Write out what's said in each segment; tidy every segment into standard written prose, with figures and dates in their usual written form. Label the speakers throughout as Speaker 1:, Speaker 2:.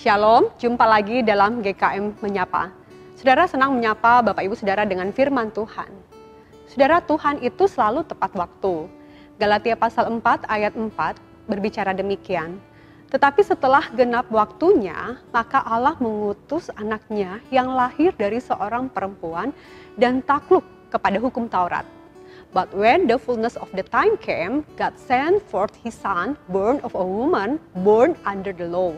Speaker 1: Shalom, jumpa lagi dalam GKM Menyapa. Saudara senang menyapa Bapak Ibu Saudara dengan firman Tuhan. Saudara, Tuhan itu selalu tepat waktu. Galatia pasal 4 ayat 4 berbicara demikian. Tetapi setelah genap waktunya, maka Allah mengutus anaknya yang lahir dari seorang perempuan dan takluk kepada hukum Taurat. But when the fullness of the time came, God sent forth His Son, born of a woman, born under the law.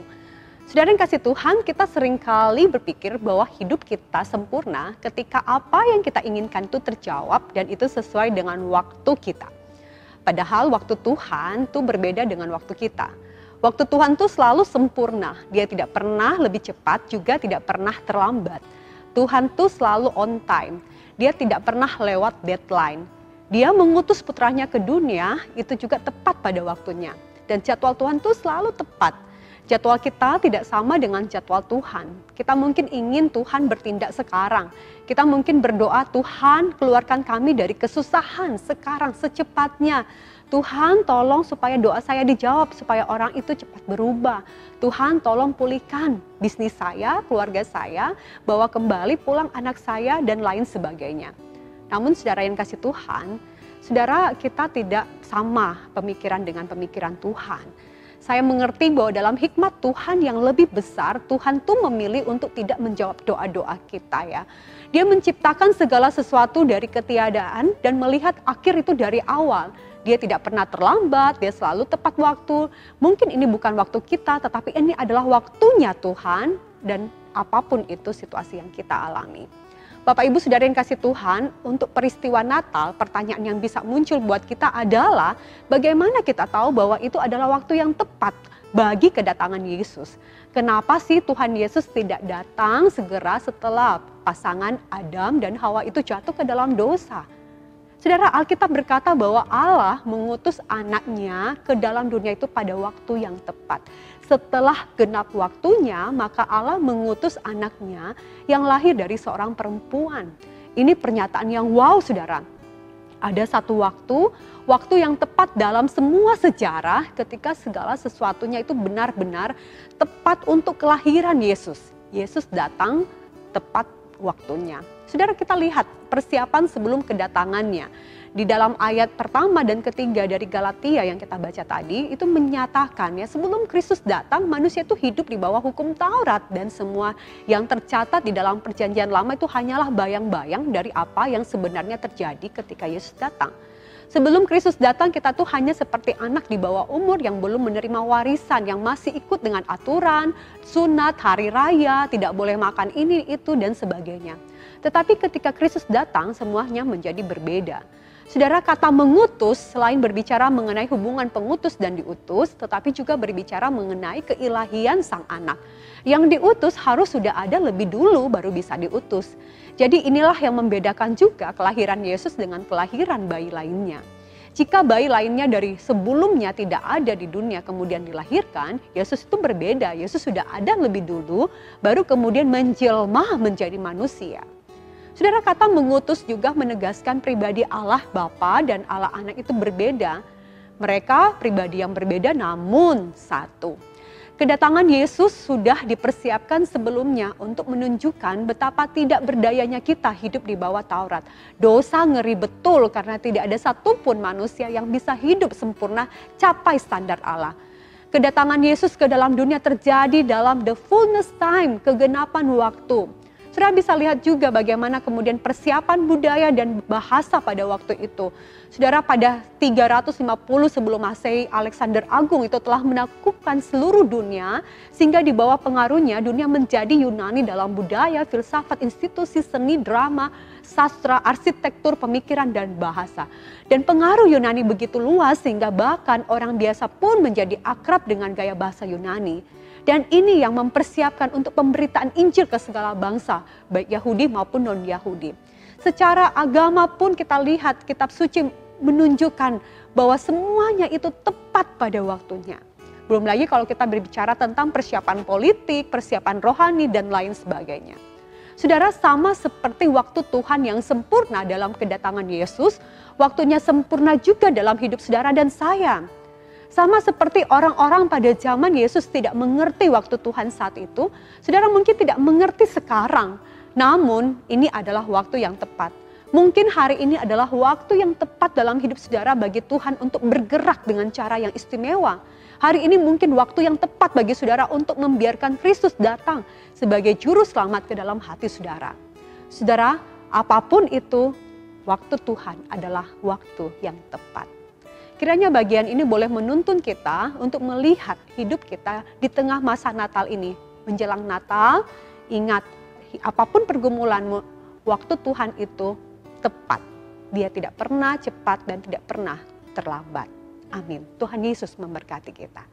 Speaker 1: Saudara yang kasih Tuhan, kita seringkali berpikir bahwa hidup kita sempurna ketika apa yang kita inginkan itu terjawab dan itu sesuai dengan waktu kita. Padahal waktu Tuhan itu berbeda dengan waktu kita. Waktu Tuhan itu selalu sempurna, Dia tidak pernah lebih cepat, juga tidak pernah terlambat. Tuhan itu selalu on time, Dia tidak pernah lewat deadline. Dia mengutus putranya ke dunia, itu juga tepat pada waktunya. Dan jadwal Tuhan itu selalu tepat. Jadwal kita tidak sama dengan jadwal Tuhan. Kita mungkin ingin Tuhan bertindak sekarang. Kita mungkin berdoa, Tuhan keluarkan kami dari kesusahan sekarang secepatnya. Tuhan tolong supaya doa saya dijawab, supaya orang itu cepat berubah. Tuhan tolong pulihkan bisnis saya, keluarga saya, bawa kembali pulang anak saya dan lain sebagainya. Namun saudara yang kasih Tuhan, saudara kita tidak sama pemikiran dengan pemikiran Tuhan. Saya mengerti bahwa dalam hikmat Tuhan yang lebih besar, Tuhan tuh memilih untuk tidak menjawab doa-doa kita ya. Dia menciptakan segala sesuatu dari ketiadaan dan melihat akhir itu dari awal. Dia tidak pernah terlambat, dia selalu tepat waktu. Mungkin ini bukan waktu kita, tetapi ini adalah waktunya Tuhan dan apapun itu situasi yang kita alami. Bapak Ibu Saudara yang kasih Tuhan, untuk peristiwa Natal, pertanyaan yang bisa muncul buat kita adalah bagaimana kita tahu bahwa itu adalah waktu yang tepat bagi kedatangan Yesus. Kenapa sih Tuhan Yesus tidak datang segera setelah pasangan Adam dan Hawa itu jatuh ke dalam dosa? Saudara, Alkitab berkata bahwa Allah mengutus anaknya ke dalam dunia itu pada waktu yang tepat. Setelah genap waktunya, maka Allah mengutus anaknya yang lahir dari seorang perempuan. Ini pernyataan yang wow, saudara. Ada satu waktu yang tepat dalam semua sejarah ketika segala sesuatunya itu benar-benar tepat untuk kelahiran Yesus. Yesus datang tepat waktunya. Saudara, kita lihat persiapan sebelum kedatangannya. Di dalam ayat pertama dan ketiga dari Galatia yang kita baca tadi, itu menyatakan ya sebelum Kristus datang, manusia itu hidup di bawah hukum Taurat. Dan semua yang tercatat di dalam perjanjian lama itu hanyalah bayang-bayang dari apa yang sebenarnya terjadi ketika Yesus datang. Sebelum Kristus datang, kita tuh hanya seperti anak di bawah umur yang belum menerima warisan, yang masih ikut dengan aturan, sunat, hari raya, tidak boleh makan ini, itu, dan sebagainya. Tetapi ketika Kristus datang, semuanya menjadi berbeda. Saudara, kata mengutus selain berbicara mengenai hubungan pengutus dan diutus, tetapi juga berbicara mengenai keilahian sang anak. Yang diutus harus sudah ada lebih dulu baru bisa diutus. Jadi inilah yang membedakan juga kelahiran Yesus dengan kelahiran bayi lainnya. Jika bayi lainnya dari sebelumnya tidak ada di dunia kemudian dilahirkan, Yesus itu berbeda. Yesus sudah ada lebih dulu, baru kemudian menjelma menjadi manusia. Saudara, kata mengutus juga menegaskan pribadi Allah Bapa dan Allah Anak itu berbeda. Mereka pribadi yang berbeda namun satu. Kedatangan Yesus sudah dipersiapkan sebelumnya untuk menunjukkan betapa tidak berdayanya kita hidup di bawah Taurat. Dosa ngeri betul karena tidak ada satupun manusia yang bisa hidup sempurna capai standar Allah. Kedatangan Yesus ke dalam dunia terjadi dalam the fullness time, kegenapan waktu. Saudara bisa lihat juga bagaimana kemudian persiapan budaya dan bahasa pada waktu itu. Saudara, pada 350 sebelum Masehi, Alexander Agung itu telah menaklukkan seluruh dunia, sehingga di bawah pengaruhnya dunia menjadi Yunani dalam budaya, filsafat, institusi, seni, drama, sastra, arsitektur, pemikiran, dan bahasa. Dan pengaruh Yunani begitu luas sehingga bahkan orang biasa pun menjadi akrab dengan gaya bahasa Yunani. Dan ini yang mempersiapkan untuk pemberitaan Injil ke segala bangsa, baik Yahudi maupun non-Yahudi. Secara agama pun kita lihat kitab suci menunjukkan bahwa semuanya itu tepat pada waktunya. Belum lagi kalau kita berbicara tentang persiapan politik, persiapan rohani, dan lain sebagainya. Saudara, sama seperti waktu Tuhan yang sempurna dalam kedatangan Yesus, waktunya sempurna juga dalam hidup saudara dan saya. Sama seperti orang-orang pada zaman Yesus tidak mengerti waktu Tuhan saat itu, saudara mungkin tidak mengerti sekarang. Namun ini adalah waktu yang tepat. Mungkin hari ini adalah waktu yang tepat dalam hidup saudara bagi Tuhan untuk bergerak dengan cara yang istimewa. Hari ini mungkin waktu yang tepat bagi saudara untuk membiarkan Kristus datang sebagai juru selamat ke dalam hati saudara. Saudara, apapun itu, waktu Tuhan adalah waktu yang tepat. Kiranya bagian ini boleh menuntun kita untuk melihat hidup kita di tengah masa Natal ini. Menjelang Natal, ingat apapun pergumulanmu, waktu Tuhan itu tepat. Dia tidak pernah cepat dan tidak pernah terlambat. Amin. Tuhan Yesus memberkati kita.